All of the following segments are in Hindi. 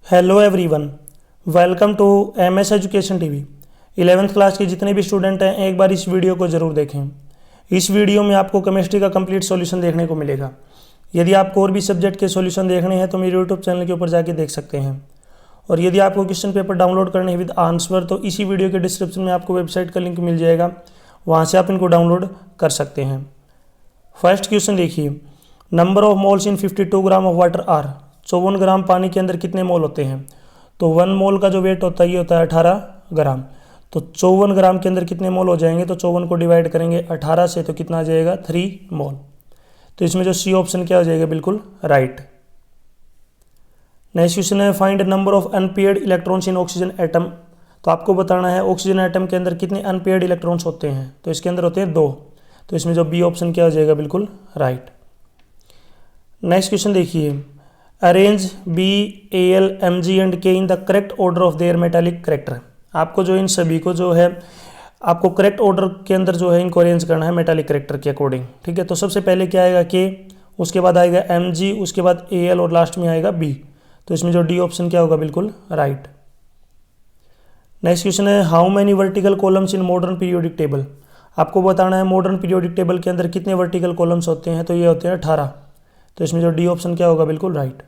Hello everyone, welcome to MS education TV. 11th class के जितने भी स्टूडेंट हैं एक बार इस वीडियो को ज़रूर देखें। इस वीडियो में आपको केमिस्ट्री का कंप्लीट सॉल्यूशन देखने को मिलेगा। यदि आपको और भी सब्जेक्ट के सॉल्यूशन देखने हैं तो मेरे यूट्यूब चैनल के ऊपर जाके देख सकते हैं। और यदि आपको क्वेश्चन पेपर डाउनलोड करने हैं विद आंसर तो इसी वीडियो के डिस्क्रिप्शन में आपको वेबसाइट का लिंक मिल जाएगा, वहाँ से आप इनको डाउनलोड कर सकते हैं। फर्स्ट क्वेश्चन देखिए, number of moles in 52 gram of water are. 54 gram पानी के अंदर कितने मोल होते हैं? तो 1 मोल का जो वेट होता है ये होता है 18 ग्राम। तो 54 ग्राम के अंदर कितने मोल हो जाएंगे? तो 54 को डिवाइड करेंगे 18 से तो कितना आ जाएगा? 3 मोल। तो इसमें जो सी ऑप्शन क्या हो जाएगा? बिल्कुल राइट। नेक्स्ट क्वेश्चन है, find number of unpaired electrons in oxygen atom. तो आपको बताना है ऑक्सीजन एटम के अंदर कितने अनपेयर्ड इलेक्ट्रॉन्स होते हैं। तो इसके अंदर होते हैं 2। तो इसमें जो बी ऑप्शन क्या हो जाएगा? बिल्कुल राइट। नेक्स्ट क्वेश्चन देखिए, arrange B A L M G and K in the correct order of their metallic character. आपको जो इन सभी को जो है आपको करेक्ट ऑर्डर के अंदर जो है इनको अरेंज करना है मेटालिक करेक्टर के अकॉर्डिंग। ठीक है, तो सबसे पहले क्या आएगा? के, उसके बाद आएगा एम जी, उसके बाद ए एल और लास्ट में आएगा बी। तो इसमें जो डी ऑप्शन क्या होगा? बिल्कुल राइट। नेक्स्ट क्वेश्चन है, how many vertical columns in modern periodic table. आपको बताना है मॉडर्न पीरियोडिक टेबल के अंदर कितने वर्टिकल कॉलम्स होते हैं। तो ये होते हैं 18। तो इसमें जो डी ऑप्शन क्या होगा? बिल्कुल राइट।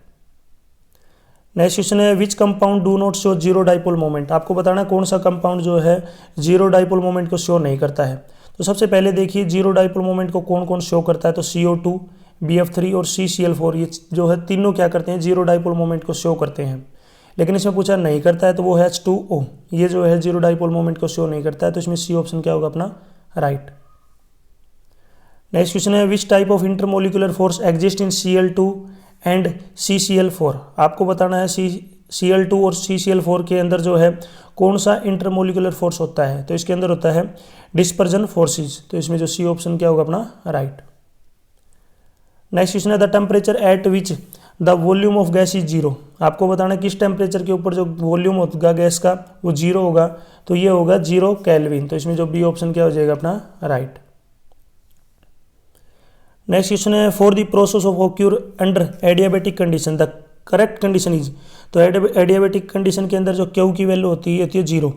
नेक्स्ट क्वेश्चन है, which compound do not show zero dipole moment. आपको बताना है कौन सा कंपाउंड जो है जीरो डाइपोल मोमेंट को शो नहीं करता है। तो सबसे पहले देखिए जीरो डाइपोल मोमेंट को कौन कौन शो करता है। तो CO2, BF3 और CCl4 ये जो है तीनों क्या करते हैं? जीरो डाइपोल मोमेंट को शो करते हैं। लेकिन इसमें पूछा नहीं करता है तो वो है H2O, ये जो है जीरो डाइपोल मोमेंट को शो नहीं करता है। तो इसमें सी ऑप्शन क्या होगा? अपना राइट। नेक्स्ट क्वेश्चन है, which type of intermolecular force exist in Cl2 and CCl4। आपको बताना है Cl2 और CCl4 के अंदर जो है कौन सा इंटरमोलिकुलर फोर्स होता है। तो इसके अंदर होता है डिस्पर्जन फोर्सेस। तो इसमें जो सी ऑप्शन क्या होगा? अपना राइट। नेक्स्ट क्वेश्चन है, the temperature at which the volume of gas is zero. आपको बताना है किस टेम्परेचर के ऊपर जो वॉल्यूम होगा गैस का वो जीरो होगा। तो ये होगा 0 केल्विन। तो इसमें जो बी ऑप्शन क्या हो जाएगा? अपना राइट। नेक्स्ट क्वेश्चन है, for the process of occur under adiabatic condition the correct condition is. तो एडियाबेटिक कंडीशन के अंदर जो क्यू की वैल्यू होती है 0।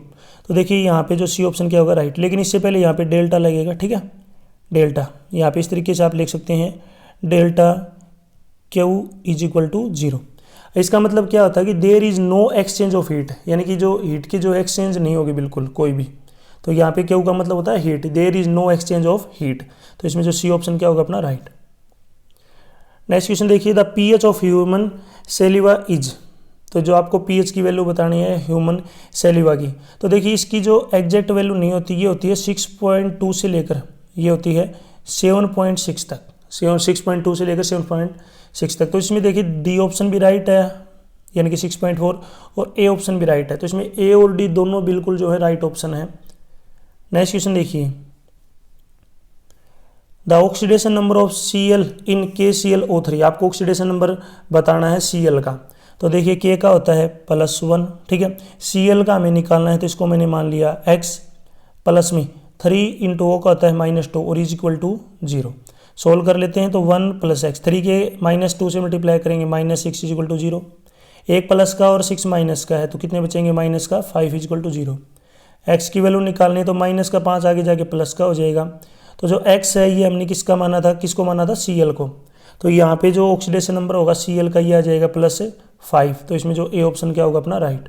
तो देखिए यहाँ पे जो सी ऑप्शन क्या होगा? राइट। लेकिन इससे पहले यहाँ पे डेल्टा लगेगा। ठीक है, डेल्टा यहाँ पे इस तरीके से आप लिख सकते हैं, delta Q is equal to 0। इसका मतलब क्या होता है कि there is no exchange of heat, यानी कि जो हीट की जो एक्सचेंज नहीं होगी बिल्कुल कोई भी। तो यहाँ पे क्यू का मतलब होता है heat, there is no exchange of heat. तो इसमें जो सी ऑप्शन क्या होगा? अपना राइट। नेक्स्ट क्वेश्चन देखिए, the pH of human saliva is. तो जो आपको पीएच की वैल्यू बतानी है ह्यूमन सेलिवा की, तो देखिए इसकी जो एग्जैक्ट वैल्यू नहीं होती, ये होती है 6.2 से लेकर ये होती है 7.6 तक। 6.2 से लेकर 7.6 तक। तो इसमें देखिए डी ऑप्शन भी राइट है, यानी कि 6.4, और ए ऑप्शन भी राइट है। तो इसमें ए और डी दोनों बिल्कुल जो है राइट ऑप्शन है। नेक्स्ट क्वेश्चन देखिए, the oxidation number of Cl in KClO3। आपको ऑक्सीडेशन नंबर बताना है Cl का। तो देखिए K का होता है +1, ठीक है, Cl का हमें निकालना है। तो इसको मैंने मान लिया X प्लस में 3 इंटू O का होता है -2 और इज इक्वल टू 0। सोल्व कर लेते हैं तो 1 + x, 3 के -2 से मल्टीप्लाई करेंगे -6 इज इक्वल टू 0। 1 प्लस का और 6 माइनस का है तो कितने बचेंगे? माइनस का 5 इज इक्वल टू 0। x की वैल्यू निकालनी है तो माइनस का 5 आगे जाके प्लस का हो जाएगा। तो जो x है ये हमने किसको माना था? Cl को। तो यहाँ पे जो ऑक्सीडेशन नंबर होगा Cl का ये आ जाएगा +5। तो इसमें जो ए ऑप्शन क्या होगा? अपना राइट।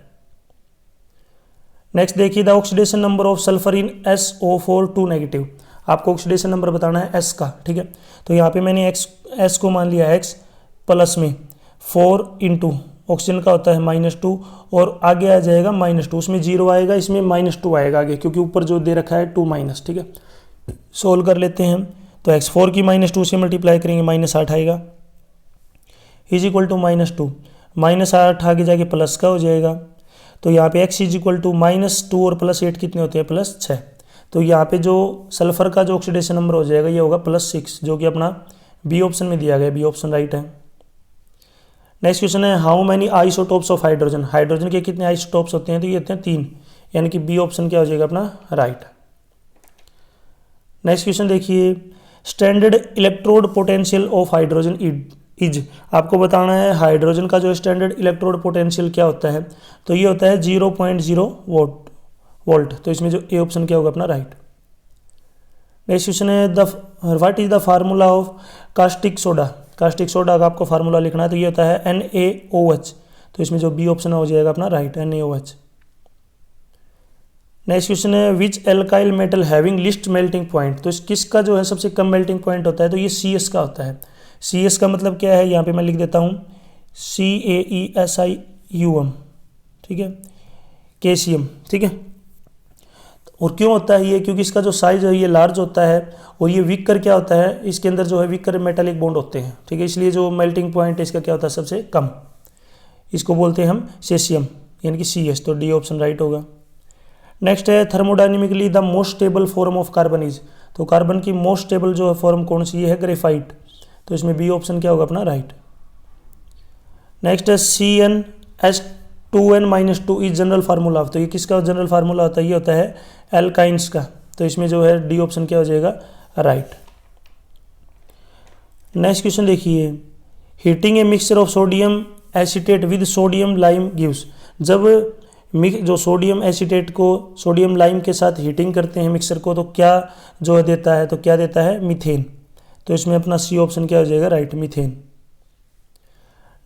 नेक्स्ट देखिए, the oxidation number of sulphur in SO4 2 negative. आपको ऑक्सीडेशन नंबर बताना है S का। ठीक है, तो यहाँ पे मैंने S को मान लिया x प्लस में 4 इंटू ऑक्सीजन का होता है -2 और आगे आ जाएगा -2, उसमें 0 आएगा, इसमें -2 आएगा आगे, क्योंकि ऊपर जो दे रखा है 2-। ठीक है, सोल्व कर लेते हैं तो x4 की -2 से मल्टीप्लाई करेंगे -8 आएगा इज इक्वल टू -2, -8 आगे जाके प्लस का हो जाएगा। तो यहाँ पे x इज इक्वल टू -2 और +8 कितने होते हैं? +6। तो यहाँ पे जो सल्फर का जो ऑक्सीडेशन नंबर हो जाएगा ये होगा +6, जो कि अपना बी ऑप्शन में दिया गया। बी ऑप्शन राइट है। नेक्स्ट क्वेश्चन है, how many isotopes of hydrogen. Hydrogen के कितने आइसोटोप्स होते हैं? तो ये होते हैं 3, यानी कि बी ऑप्शन क्या हो जाएगा? अपना राइट। नेक्स्ट क्वेश्चन देखिए, standard electrode potential of hydrogen is आपको बताना है हाइड्रोजन का जो स्टैंडर्ड इलेक्ट्रोड पोटेंशियल क्या होता है, तो ये होता है 0.0 वोल्ट। तो इसमें जो ए ऑप्शन क्या होगा अपना राइट। नेक्स्ट क्वेश्चन है what is the formula of caustic soda. Caustic soda का आपको फार्मूला लिखना है, तो ये होता है NaOH। तो इसमें जो बी ऑप्शन हो जाएगा अपना राइट, NaOH। नेक्स्ट क्वेश्चन है which alkyl metal having least melting point. तो किसका जो है सबसे कम मेल्टिंग पॉइंट होता है, तो ये CS का होता है। CS का मतलब क्या है, यहाँ पे मैं लिख देता हूँ Caesium, ठीक है, कैसियम, ठीक है। और क्यों होता है ये, क्योंकि इसका जो साइज है ये लार्ज होता है, और ये वीकर क्या होता है, इसके अंदर जो है वीकर मेटालिक बॉन्ड होते हैं, ठीक है, इसलिए जो मेल्टिंग पॉइंट है इसका क्या होता है सबसे कम। इसको बोलते हैं हम सेसियम, यानी कि CS। तो डी ऑप्शन राइट होगा। नेक्स्ट है thermodynamically the most stable form of carbon is. तो कार्बन की मोस्ट स्टेबल जो है फॉर्म कौन सी है, ग्रेफाइट। तो इसमें बी ऑप्शन क्या होगा अपना राइट। नेक्स्ट है CnH2n-2 is general formula of. तो ये किसका जनरल फार्मूला होता है, ये होता है एल्काइंस का। तो इसमें जो है डी ऑप्शन क्या हो जाएगा राइट। नेक्स्ट क्वेश्चन देखिए, heating a mixture of sodium acetate with sodium lime gives. जब जो सोडियम एसीटेट को सोडियम लाइम के साथ हीटिंग करते हैं मिक्सर को, तो क्या जो है देता है, तो क्या देता है मीथेन। तो इसमें अपना सी ऑप्शन क्या हो जाएगा राइट, मीथेन।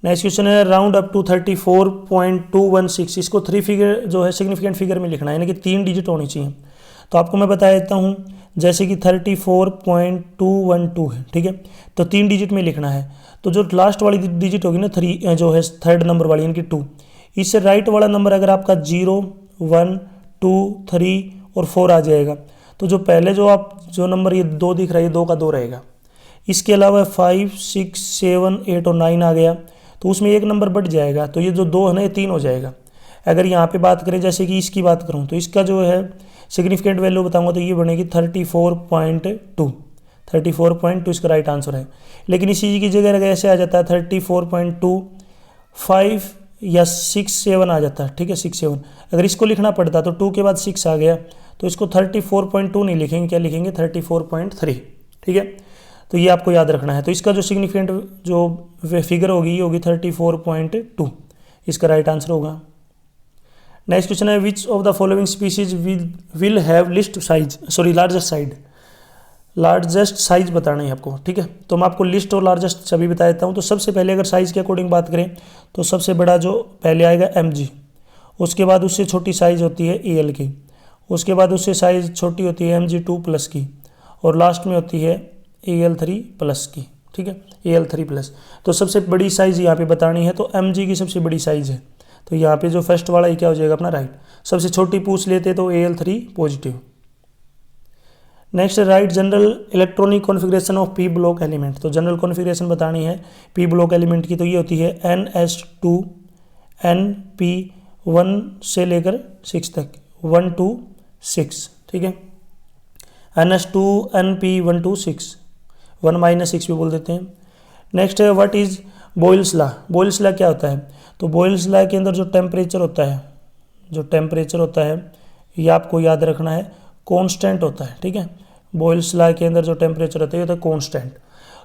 नेक्स्ट क्वेश्चन है राउंड अप टू 34.216। इसको 3 फिगर जो है सिग्निफिकेंट फिगर में लिखना है, यानी कि 3 डिजिट होनी चाहिए। तो आपको मैं बता देता हूँ, जैसे कि 34.212 है, ठीक है, तो 3 डिजिट में लिखना है। तो जो लास्ट वाली डिजिट होगी ना 3 जो है थर्ड नंबर वाली, यानी कि 2, इससे राइट वाला नंबर अगर आपका 0, 1, 2, 3 और 4 आ जाएगा, तो जो पहले जो नंबर ये 2 दिख रहा है, ये 2 का 2 रहेगा। इसके अलावा 5, 6, 7, 8 और 9 आ गया, तो उसमें एक नंबर बढ़ जाएगा, तो ये जो 2 है ना ये 3 हो जाएगा। अगर यहाँ पे बात करें, जैसे कि इसकी बात करूँ, तो इसका जो है सिग्निफिकेंट वैल्यू बताऊँगा, तो ये बनेगी 34.2। 34.2 इसका राइट आंसर है। लेकिन इसी की जगह अगर ऐसे आ जाता है 34.25 या 6, 7 आ जाता है, ठीक है, 6, 7। अगर इसको लिखना पड़ता तो 2 के बाद 6 आ गया, तो इसको 34.2 नहीं लिखेंगे, क्या लिखेंगे 34.3, ठीक है। तो ये आपको याद रखना है। तो इसका जो सिग्निफिकेंट जो फिगर होगी ये होगी 34.2, इसका राइट आंसर होगा। नेक्स्ट क्वेश्चन है which of the following species will have largest size. Largest size बताना है आपको, ठीक है। तो मैं आपको लिस्ट और लार्जेस्ट सभी बता देता हूँ। तो सबसे पहले अगर साइज के अकॉर्डिंग बात करें, तो सबसे बड़ा जो पहले आएगा mg, उसके बाद उससे छोटी साइज होती है al की, उसके बाद उससे साइज छोटी होती है mg2+ की, और लास्ट में होती है al3+ की, ठीक है, al3+। तो सबसे बड़ी साइज यहाँ पे बतानी है, तो mg की सबसे बड़ी साइज है। तो यहाँ पे जो फर्स्ट वाला ये क्या हो जाएगा अपना राइट। सबसे छोटी पूछ लेते तो al3 positive. Next right general electronic configuration of P block element. तो जनरल कॉन्फ़िगरेशन बतानी है पी ब्लॉक एलिमेंट की, तो ये होती है NS2 NP1 से लेकर 6 तक, 1 to 6, ठीक है, NS2 NP1 to 6, 1-6 भी बोल देते हैं। नेक्स्ट है what is Boyle's law. Boyle's law क्या होता है, तो बॉयल्स लॉ के अंदर जो टेम्परेचर होता है ये आपको याद रखना है, कांस्टेंट होता है, ठीक है। बॉयल्स लॉ के अंदर जो टेम्परेचर होता है ये होता है कांस्टेंट।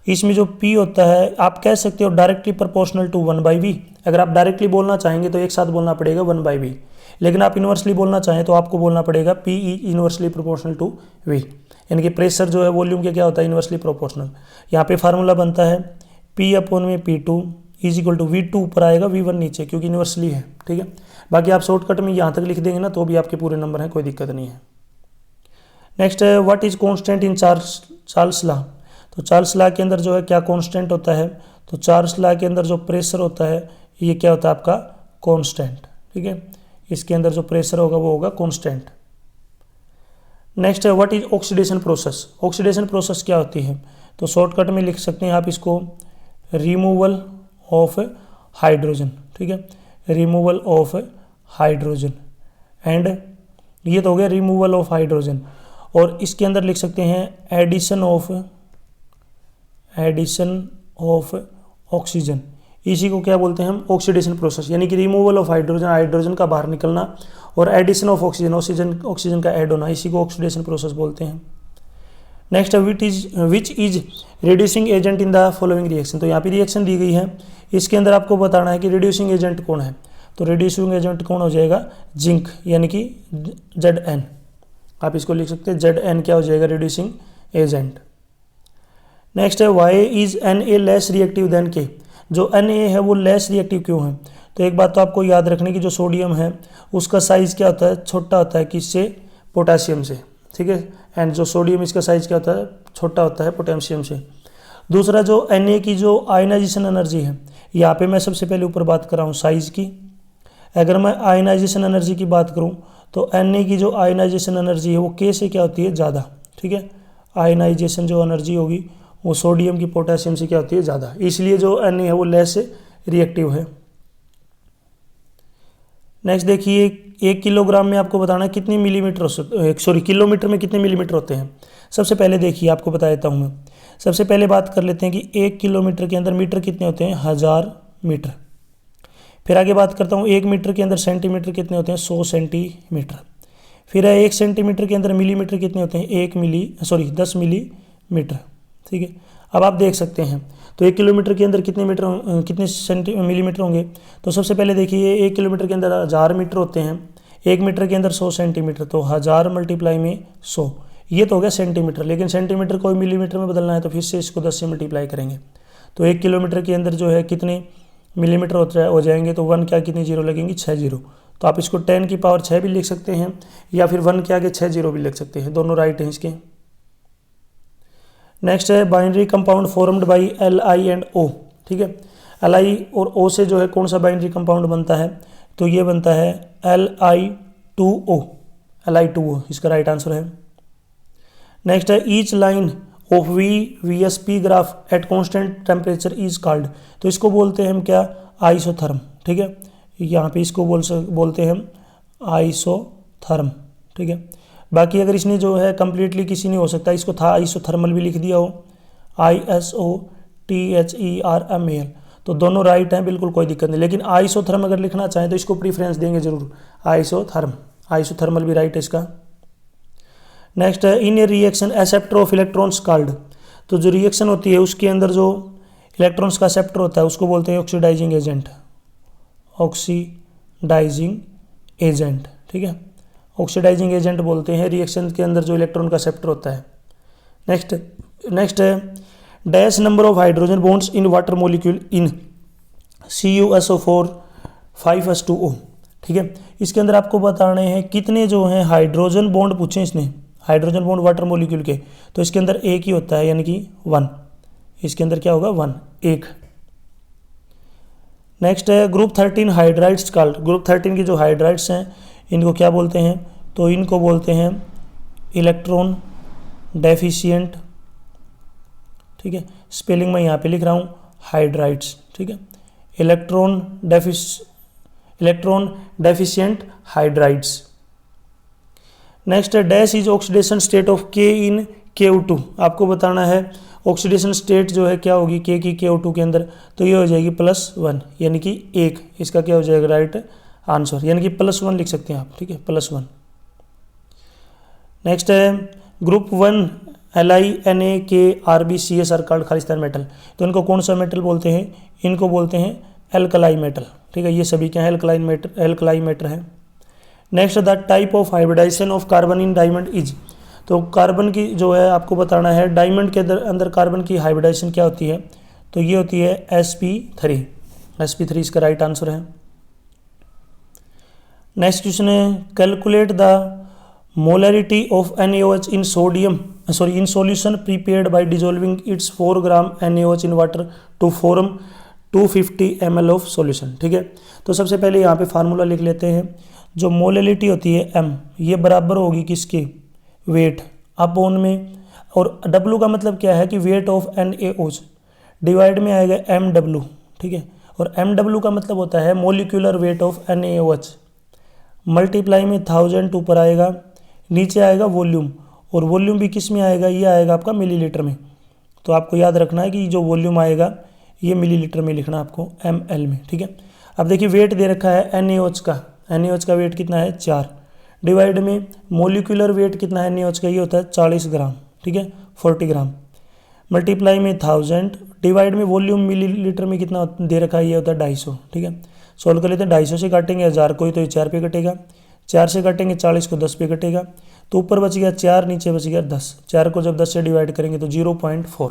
इसमें जो P होता है आप कह सकते हो डायरेक्टली प्रोपोर्शनल टू 1/V। अगर आप डायरेक्टली बोलना चाहेंगे तो एक साथ बोलना पड़ेगा 1/V, लेकिन आप इन्वर्सली बोलना चाहें तो आपको बोलना पड़ेगा P inversely proportional to V, यानी कि प्रेशर जो है वॉल्यूम के क्या होता है इन्वर्सली प्रोपोर्शनल। यहाँ पे फार्मूला बनता है P/P2 = V2 ऊपर आएगा, V1 नीचे, क्योंकि इन्वर्सली है, ठीक है। बाकी आप शॉर्टकट में यहाँ तक लिख देंगे ना तो भी आपके पूरे नंबर हैं, कोई दिक्कत नहीं है। नेक्स्ट है what is constant in Charles law. तो चार्ल्स लॉ के अंदर जो है क्या कांस्टेंट होता है, तो चार्ल्स लॉ के अंदर जो प्रेशर होता है ये क्या होता है आपका कांस्टेंट, ठीक है। इसके अंदर जो प्रेशर होगा वो होगा कांस्टेंट। नेक्स्ट है what is oxidation process. Oxidation process क्या होती है, तो शॉर्टकट में लिख सकते हैं आप इसको रिमूवल ऑफ हाइड्रोजन, ठीक है, रिमूवल ऑफ हाइड्रोजन। एंड ये तो हो गया रिमूवल ऑफ हाइड्रोजन, और इसके अंदर लिख सकते हैं एडिशन ऑफ ऑक्सीजन। इसी को क्या बोलते हैं हम ऑक्सीडेशन प्रोसेस, यानी कि रिमूवल ऑफ हाइड्रोजन का बाहर निकलना, और एडिशन ऑफ ऑक्सीजन का ऐड होना, इसी को ऑक्सीडेशन प्रोसेस बोलते हैं। Next which is reducing agent in the following reaction. तो यहाँ पे रिएक्शन दी गई है, इसके अंदर आपको बताना है कि रिड्यूसिंग एजेंट कौन है। तो रिड्यूसिंग एजेंट कौन हो जाएगा, जिंक, यानी कि Zn। आप इसको लिख सकते हैं Zn क्या हो जाएगा, रिड्यूसिंग एजेंट। नेक्स्ट है why is Na less reactive than K. जो Na है वो लेस रिएक्टिव क्यों है। तो एक बात तो आपको याद रखने की, जो सोडियम है उसका साइज़ क्या होता है, छोटा होता है किससे, पोटासियम से, ठीक है। एंड जो सोडियम इसका साइज़ क्या होता है, छोटा होता है पोटेशियम से। दूसरा जो Na की जो आयनाइजेशन एनर्जी है, यहाँ पे मैं सबसे पहले ऊपर बात कर रहा हूँ साइज़ की। अगर मैं आयनाइजेशन एनर्जी की बात करूँ तो Na की जो आयनाइजेशन एनर्जी है वो K से क्या होती है, ज़्यादा, ठीक है। आयनाइजेशन जो एनर्जी होगी वो सोडियम की पोटेशियम से क्या होती है, ज़्यादा, इसलिए जो Na है वो लेस रिएक्टिव है। नेक्स्ट देखिए, 1 किलोग्राम में आपको बताना है कितनी मिलीमीटर किलोमीटर में कितने मिलीमीटर होते हैं। सबसे पहले देखिए आपको बता देता हूँ मैं। सबसे पहले बात कर लेते हैं कि 1 किलोमीटर के अंदर मीटर कितने होते हैं, 1000 मीटर। फिर आगे बात करता हूँ 1 मीटर के अंदर सेंटीमीटर कितने होते हैं, 100 सेंटीमीटर। फिर है 1 सेंटीमीटर के अंदर मिलीमीटर कितने होते हैं, 10 मिलीमीटर, ठीक है। अब आप देख सकते हैं तो 1 किलोमीटर के अंदर कितने मिलीमीटर होंगे। तो सबसे पहले देखिए 1 किलोमीटर के अंदर 1000 मीटर होते हैं, 1 मीटर के अंदर 100 सेंटीमीटर, तो 1000 मल्टीप्लाई में 100, ये तो हो गया सेंटीमीटर। लेकिन सेंटीमीटर को मिलीमीटर में बदलना है तो फिर से इसको 10 से मल्टीप्लाई करेंगे। तो 1 किलोमीटर के अंदर जो है कितने मिलीमीटर हो जाएंगे, तो 1 क्या कितनी जीरो लगेंगी, 6 जीरो। तो आप इसको 10 की पावर 6 भी लिख सकते हैं, या फिर 1 के आगे 6 जीरो भी लिख सकते हैं, दोनों राइट हैं इसके। नेक्स्ट है binary compound formed by Li and O, ठीक है। Li और O से जो है कौन सा बाइनरी कंपाउंड बनता है, तो ये बनता है Li2O, Li2O इसका राइट आंसर है। नेक्स्ट है each line of VSP graph at constant temperature is called. तो इसको बोलते हैं हम क्या, आइसोथर्म, ठीक है। यहाँ पे इसको बोलते हैं हम आइसोथर्म, ठीक है। बाकी अगर इसने जो है कंप्लीटली किसी ने हो सकता है इसको था आइसोथर्मल भी लिख दिया हो, ISOTHERMAL, तो दोनों राइट हैं, बिल्कुल कोई दिक्कत नहीं। लेकिन आइसोथर्म अगर लिखना चाहें तो इसको प्रीफ्रेंस देंगे जरूर, आइसोथर्मल भी राइट है इसका। नेक्स्ट है in a reaction acceptor of electrons called. तो जो रिएक्शन होती है उसके अंदर जो इलेक्ट्रॉन्स का एक्सेप्टर होता है उसको बोलते हैं ऑक्सीडाइजिंग एजेंट, ठीक है। ऑक्सीडाइजिंग एजेंट बोलते हैं रिएक्शन के अंदर जो इलेक्ट्रॉन का एक्सेप्टर होता है। नेक्स्ट है dash number of hydrogen bonds in water molecule in CuSO4 5H2O, ठीक है। इसके अंदर आपको बताने हैं कितने जो हैं हाइड्रोजन बॉन्ड पूछे इसने, हाइड्रोजन बॉन्ड वाटर मॉलिक्यूल के, तो इसके अंदर एक ही होता है, यानी कि 1, इसके अंदर क्या होगा 1, 1। नेक्स्ट है ग्रुप 13 हाइड्राइड्स कॉल्ड। ग्रुप 13 की जो हाइड्राइड्स हैं इनको क्या बोलते हैं, तो इनको बोलते हैं इलेक्ट्रॉन डेफिशिएंट, ठीक है। स्पेलिंग मैं यहाँ पे लिख रहा हूँ हाइड्राइड्स, ठीक है, इलेक्ट्रॉन डेफिशिएंट हाइड्राइड्स। नेक्स्ट है dash is oxidation state of K in KO2। आपको बताना है ऑक्सीडेशन स्टेट जो है क्या होगी K की KO2 के अंदर, तो ये हो जाएगी +1, यानी कि 1, इसका क्या हो जाएगा राइट आंसर, यानी कि +1 लिख सकते हैं आप, ठीक है, +1। नेक्स्ट है ग्रुप 1 LiNaKRbCs आर कॉल्ड खालिस्तान मेटल। तो इनको कौन सा मेटल बोलते हैं, इनको बोलते हैं एल्कलाई मेटल, ठीक है। ये सभी क्या है, एल्कलाई मेटल है। Next the type of hybridization of carbon in diamond is. तो कार्बन की जो है आपको बताना है डायमंड के अंदर कार्बन की हाइब्रिडाइजेशन क्या होती है, तो ये होती है sp3 इसका राइट आंसर है। नेक्स्ट क्वेश्चन है calculate the molarity of NaOH in solution prepared by dissolving its 4 gram NaOH in water to form 250 ml of solution, ठीक है। तो सबसे पहले यहाँ पे फार्मूला लिख लेते हैं। जो मोलरिटी होती है m, ये बराबर होगी किसके, वेट अपॉन में, और W का मतलब क्या है कि वेट ऑफ NaOH डिवाइड में आएगा MW, ठीक है। और MW का मतलब होता है molecular weight of NaOH, multiply में 1000 ऊपर आएगा, नीचे आएगा वॉल्यूम, और वॉल्यूम भी किस में आएगा, ये आएगा आपका मिलीलीटर में। तो आपको याद रखना है कि जो वॉल्यूम आएगा ये मिलीलीटर में लिखना आपको, ml में, ठीक है। अब देखिए वेट दे रखा है NaOH का वेट कितना है 4, डिवाइड में मोलिकुलर वेट कितना है NaOH का, ये होता है 40 ग्राम, ठीक है। 40 ग्राम, मल्टीप्लाई में 1000, डिवाइड में वॉल्यूम मिलीलीटर में कितना दे रखा है, ये होता है 250, ठीक है। सोल्व कर लेते हैं, 250 से काटेंगे 1000 को ही तो ये 4 पे कटेगा, 4 से काटेंगे 40 को 10 पे कटेगा, तो ऊपर बच गया 4, नीचे बच गया 10, 4 को जब 10 से डिवाइड करेंगे तो 0.4,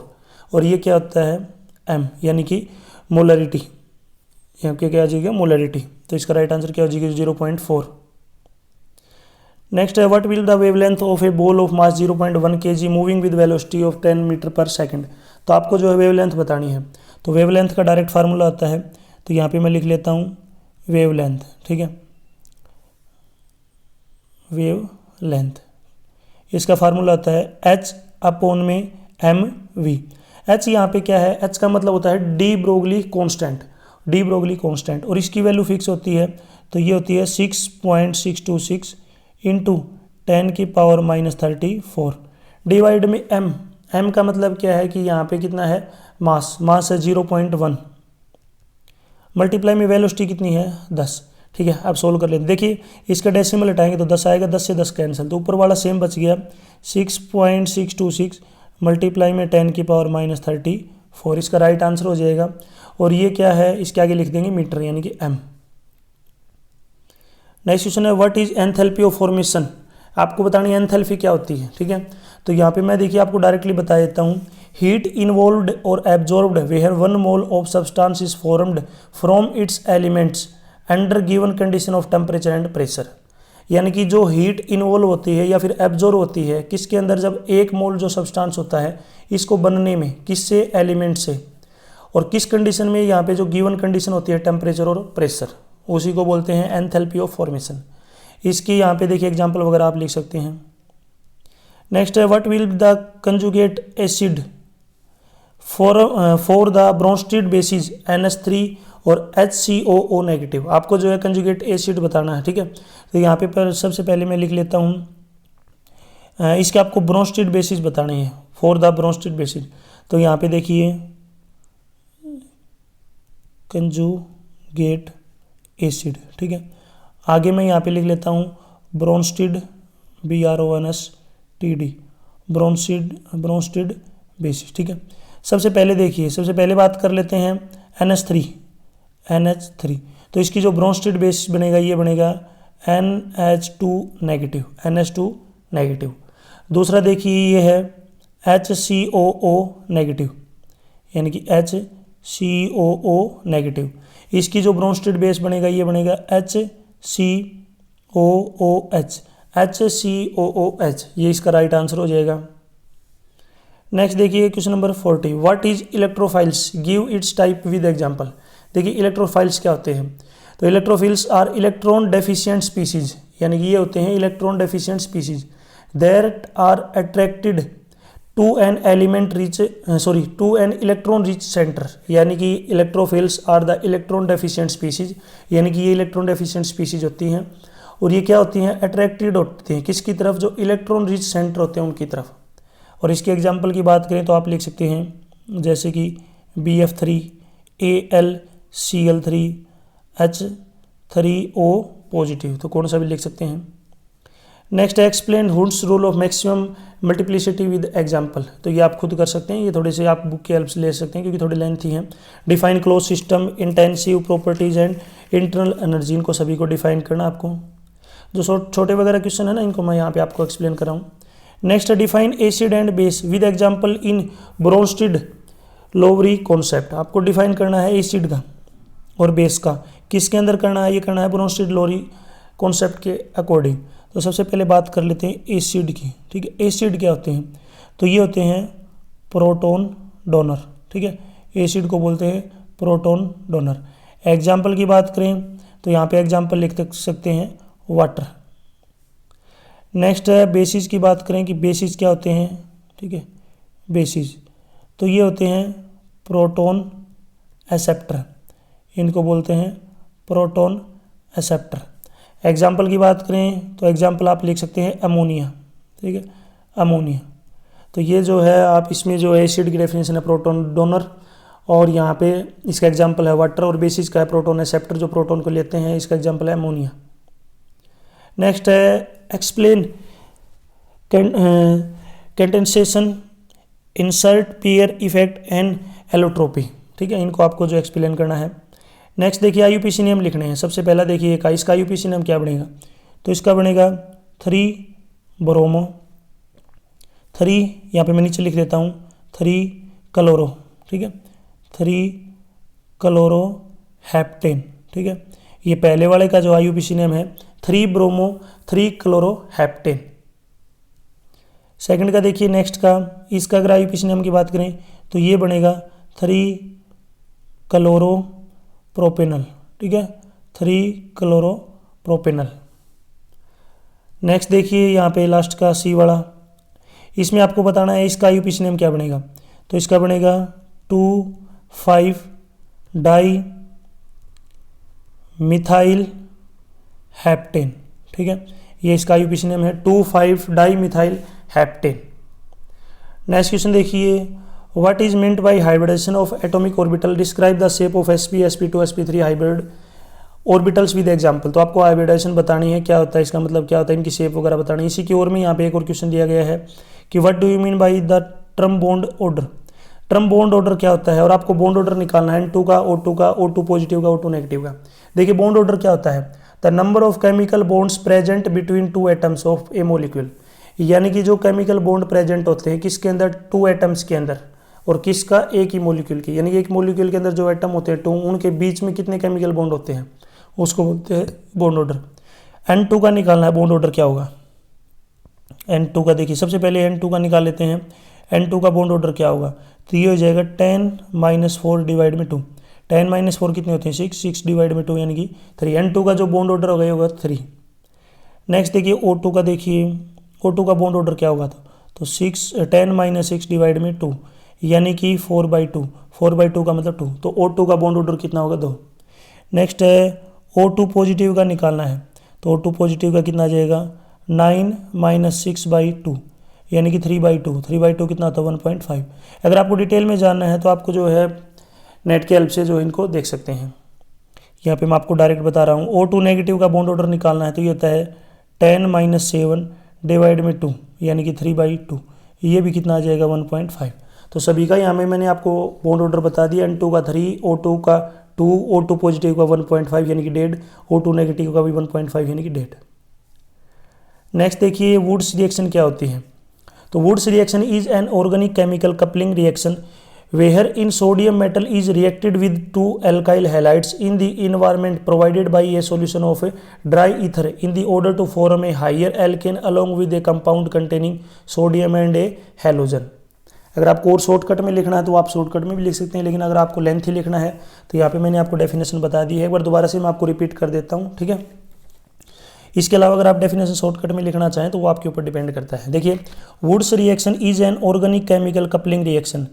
और ये क्या होता है m, यानी कि मोलरिटी, यहाँ पे क्या आ जाएगा मोलरिटी, तो इसका राइट आंसर क्या हो जाएगा 0.4। नेक्स्ट है what will the wavelength of a ball of mass 0.1 kg moving with velocity of 10 metre per second. तो आपको जो है वेवलेंथ बतानी है, तो वेवलेंथ का डायरेक्ट फार्मूला आता है, तो यहाँ पे मैं लिख लेता हूँ वेवलेंथ, ठीक है, वेवलेंथ, इसका फार्मूला आता है h अपॉन में mv। h यहाँ पे क्या है, h का मतलब होता है de Broglie constant, de Broglie constant, और इसकी वैल्यू फिक्स होती है, तो ये होती है 6.626 इंटू 10 की पावर -34 डिवाइड में m का मतलब क्या है कि यहाँ पे कितना है मास है 0.1, मल्टीप्लाई में वेलोसिटी कितनी है 10, ठीक है। अब सोल्व कर लेते, देखिए इसका डेसिमल हटाएंगे तो 10 आएगा, 10 से 10 कैंसिल, तो ऊपर वाला सेम बच गया 6.626 मल्टीप्लाई में 10 की पावर -34, इसका राइट आंसर हो जाएगा। और ये क्या है, इसके आगे लिख देंगे मीटर, यानी कि m। नेक्स्ट क्वेश्चन है what is enthalpy of formation, आपको बतानी है एंथैल्पी क्या होती है, ठीक है। तो यहाँ पे मैं देखिए आपको डायरेक्टली बता देता हूँ, हीट इन्वॉल्व्ड और absorbed where 1 mole of substance is formed from its elements under given condition of temperature and pressure, यानी कि जो हीट इन्वॉल्व होती है या फिर एब्जॉर्ब होती है किसके अंदर, जब 1 मोल जो सब्सटेंस होता है इसको बनने में, किससे, एलिमेंट से, और किस कंडीशन में, यहाँ पे जो गिवन कंडीशन होती है टेम्परेचर और प्रेशर, उसी को बोलते हैं एंथैल्पी ऑफ फॉर्मेशन। इसकी यहाँ पे देखिए एग्जांपल वगैरह आप लिख सकते हैं। नेक्स्ट है what will the conjugate acid for the Bronsted basis NH3 और HCOO नेगेटिव, आपको जो है कंजुगेट एसिड बताना है, ठीक है। तो यहाँ पे सबसे पहले मैं लिख लेता हूँ, इसके आपको ब्रोंस्टेड बेसिस बताने हैं, फॉर द ब्रोंस्टेड बेसिस, तो यहाँ पे देखिए कंजुगेट एसिड, ठीक है। आगे मैं यहाँ पे लिख लेता हूँ ब्रोंस्टेड BRONSTD, ब्रोंस्टेड बेसिस, ठीक है। सबसे पहले देखिए, सबसे पहले बात कर लेते हैं NH3, तो इसकी जो ब्रोंस्टेड बेसिस बनेगा ये बनेगा NH2 नेगेटिव। दूसरा देखिए ये है HCOO नेगेटिव, यानी कि HCOO नेगेटिव, इसकी जो ब्रोंस्टेड बेस बनेगा ये बनेगा HCOOH, ये इसका राइट आंसर हो जाएगा। नेक्स्ट देखिए question number 40 what is electrophiles, give its type with example. देखिए इलेक्ट्रोफाइल्स क्या होते हैं, तो electrophiles are electron deficient species, यानी कि ये होते हैं electron deficient species that are attracted to an electron rich center, यानी कि electrophiles are the electron deficient species, यानी कि ये इलेक्ट्रॉन डेफिशिएंट स्पीसीज होती हैं, और ये क्या होती हैं, अट्रैक्टेड होती हैं किसकी तरफ, जो इलेक्ट्रॉन रिच सेंटर होते हैं उनकी तरफ। और इसके एग्जाम्पल की बात करें तो आप लिख सकते हैं जैसे कि BF3 AlCl3 H3O पॉजिटिव, तो कौन सा भी लिख सकते हैं। नेक्स्ट है explain hoods rule of maximum multiplicity with example, तो ये आप खुद कर सकते हैं, ये थोड़े से आप बुक की हेल्प से ले सकते हैं क्योंकि थोड़े लेंथी हैं। Define close system, intensive properties and internal energy, इनको सभी को डिफाइन करना आपको। जो छोटे वगैरह क्वेश्चन है ना, इनको मैं यहाँ पे आपको एक्सप्लेन कर रहा हूँ। Next define acid and base with example in Bronsted Lowry concept, आपको डिफाइन करना है एसिड का और बेस का, किसके अंदर करना है, ये करना है ब्रोंस्टेड लोवरी कॉन्सेप्ट के अकॉर्डिंग। तो सबसे पहले बात कर लेते हैं एसिड की, ठीक है। एसिड क्या होते हैं, तो ये होते हैं प्रोटॉन डोनर, ठीक है, एसिड को बोलते हैं प्रोटॉन डोनर। एग्जाम्पल की बात करें तो यहाँ पे एग्जाम्पल लिख सकते हैं वाटर। नेक्स्ट है बेसिस की बात करें कि बेसिस क्या होते हैं, ठीक है, बेसिस तो ये होते हैं प्रोटॉन एक्सेप्टर, इनको बोलते हैं प्रोटॉन एक्सेप्टर। एग्जाम्पल की बात करें तो एग्जाम्पल आप लिख सकते हैं अमोनिया, ठीक है, अमोनिया। तो ये जो है आप इसमें जो एसिड की डेफिनेशन है प्रोटॉन डोनर, और यहाँ पे इसका एग्जाम्पल है वाटर, और बेसिस का है प्रोटॉन एक्सेप्टर जो प्रोटॉन को लेते हैं, इसका एग्जाम्पल है अमोनिया। नेक्स्ट है explain condensation insert, pair effect and allotropy. ठीक है, इनको आपको जो एक्सप्लेन करना है। नेक्स्ट देखिए IUPAC नियम लिखने हैं। सबसे पहला देखिए इसका IUPAC नियम क्या बनेगा, तो इसका बनेगा 3 ब्रोमो 3, यहाँ पे मैं नीचे लिख देता हूँ 3 क्लोरो। ठीक है, 3 क्लोरो हेप्टेन। ठीक है, ये पहले वाले का जो IUPAC नियम है 3 ब्रोमो 3 क्लोरो हेप्टेन। सेकंड का देखिए नेक्स्ट का, इसका अगर IUPAC नियम की बात करें तो ये बनेगा 3 क्लोरो प्रोपेनल। ठीक है, 3 क्लोरो प्रोपेनल। नेक्स्ट देखिए यहाँ पे लास्ट का C वाला, इसमें आपको बताना है इसका IUPAC नियम क्या बनेगा, तो इसका बनेगा 2,5 डाई मिथाइल हेप्टेन। ठीक है, ये इसका IUPAC नियम है 2,5 di methyl heptane. Next question देखिए, what is meant by hybridization of atomic orbital, describe the shape of sp sp2 sp3 hybrid orbitals with example. तो आपको हाइब्रिडेशन बतानी है, क्या होता है इसका मतलब क्या होता है, इनकी शेप वगैरह बतानी है। इसी की ओर में यहाँ पे एक और क्वेश्चन दिया गया है कि what do you mean by the term bond order. Term bond order क्या होता है, और आपको बॉन्ड ऑर्डर निकालना है N2 का, O2 का, O2 पॉजिटिव का, O2 नेगेटिव का। देखिए बॉन्ड ऑर्डर क्या होता है, the number of chemical bonds present between 2 atoms of A molecule, यानी कि जो केमिकल बॉन्ड प्रेजेंट होते हैं किसके अंदर, 2 एटम्स के अंदर, और किसका, एक ही मॉलिक्यूल की, यानी कि एक मॉलिक्यूल के अंदर जो एटम होते हैं 2, उनके बीच में कितने केमिकल बॉन्ड होते हैं, उसको बोलते हैं बॉन्ड ऑर्डर। N2 का निकालना है बॉन्ड ऑर्डर क्या होगा, N2 का देखिए सबसे पहले N2 का निकाल लेते हैं। N2 का बॉन्ड ऑर्डर क्या होगा, तो ये हो जाएगा 10-4 डिवाइड में 2। 10-4 कितने होते हैं, 6 डिवाइड में 2 यानी कि 3। N2 का जो बॉन्ड ऑर्डर होगा ये होगा 3। नेक्स्ट देखिए O2 का, देखिए O2 का बॉन्ड ऑर्डर क्या होगा, तो 10-6 डिवाइड में 2 यानी कि 4/2। 4/2 का मतलब 2, तो O2 का बॉन्ड ऑर्डर कितना होगा, 2। नेक्स्ट है O2 पॉजिटिव का निकालना है, तो O2 पॉजिटिव का कितना आ जाएगा, 9-6/2 यानी कि 3/2। 3/2 कितना होता है, 1.5। अगर आपको डिटेल में जानना है तो आपको जो है नेट के हेल्प से जो इनको देख सकते हैं। यहाँ पे मैं आपको डायरेक्ट बता रहा हूँ। O2 नेगेटिव का बॉन्ड ऑर्डर निकालना है तो ये होता है 10-7 डिवाइड में 2 यानी कि 3/2, ये भी कितना आ जाएगा, 1.5। तो सभी का यहाँ में मैंने आपको बॉन्ड ऑर्डर बता दिया। N2 का 3, O2 का 2, O2 पॉजिटिव का 1.5 यानी कि डेड, O2 नेगेटिव का भी 1.5 यानी कि डेड। नेक्स्ट देखिए वुड्स रिएक्शन क्या होती है, तो Wurtz reaction is an organic chemical coupling reaction where in sodium metal is reacted with 2 alkyl halides in the environment provided by a solution of dry ether in the order to form a higher alkane along with a compound containing sodium and a halogen। अगर आपको और शॉर्टकट में लिखना है तो आप शॉर्टकट में भी लिख सकते हैं, लेकिन अगर आपको लेंथी लिखना है तो यहाँ पे मैंने आपको डेफिनेशन बता दी है। एक बार दोबारा से मैं आपको रिपीट कर देता हूँ, ठीक है। इसके अलावा अगर आप डेफिनेशन शॉर्टकट में लिखना चाहें तो वो आपके ऊपर डिपेंड करता है। देखिए Wurtz reaction is an organic chemical coupling reaction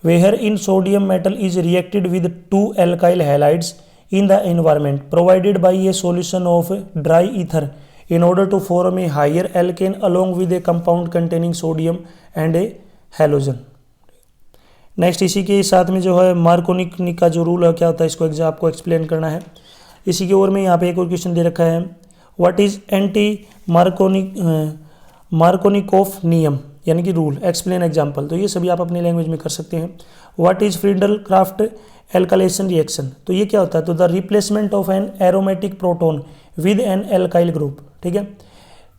where in sodium metal is reacted with 2 alkyl halides in the environment provided by a solution of dry ether in order to form a higher alkane along with a compound containing sodium and a halogen। Next इसी के साथ में जो है मार्कोनिक का जो रूल है क्या होता है, इसको आपको एक्सप्लेन करना है। इसी की ओर में यहाँ पे एक और क्वेश्चन दे रखा है, व्हाट इज एंटी मार्कोनिकोफ नियम यानी कि रूल, एक्सप्लेन एग्जाम्पल। तो ये सभी आप अपनी लैंग्वेज में कर सकते हैं। What is Friedel Crafts alkylation reaction, तो ये क्या होता है, तो the replacement of an aromatic proton with an alkyl group. ठीक है,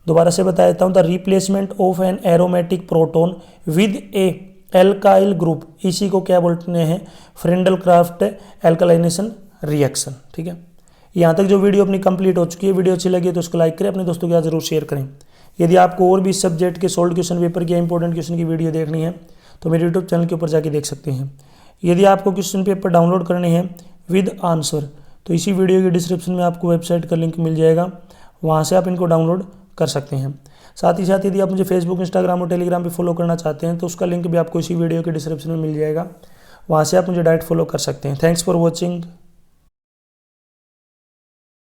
दोबारा से बता देता हूँ, the replacement of an aromatic proton with a alkyl group, इसी को क्या बोलते हैं, फ्रीडल क्राफ्ट एल्काइलेशन रिएक्शन। ठीक है, यहाँ तक जो वीडियो अपनी कंप्लीट हो चुकी है। वीडियो अच्छी लगी तो उसको लाइक करें, अपने दोस्तों के साथ जरूर शेयर करें। यदि आपको और भी इस सब्जेक्ट के सोल्ड क्वेश्चन पेपर की इंपॉर्टेंट क्वेश्चन की वीडियो देखनी है तो मेरे यूट्यूब चैनल के ऊपर जाके देख सकते हैं। यदि आपको क्वेश्चन पेपर डाउनलोड करने हैं विद आंसर तो इसी वीडियो के डिस्क्रिप्शन में आपको वेबसाइट का लिंक मिल जाएगा, वहाँ से आप इनको डाउनलोड कर सकते हैं। साथ ही साथ यदि आप मुझे फेसबुक, इंस्टाग्राम और टेलीग्राम पर फॉलो करना चाहते हैं तो उसका लिंक भी आपको इसी वीडियो के डिस्क्रिप्शन में मिल जाएगा, वहाँ से आप मुझे डायरेक्ट फॉलो कर सकते हैं। Thanks for watching.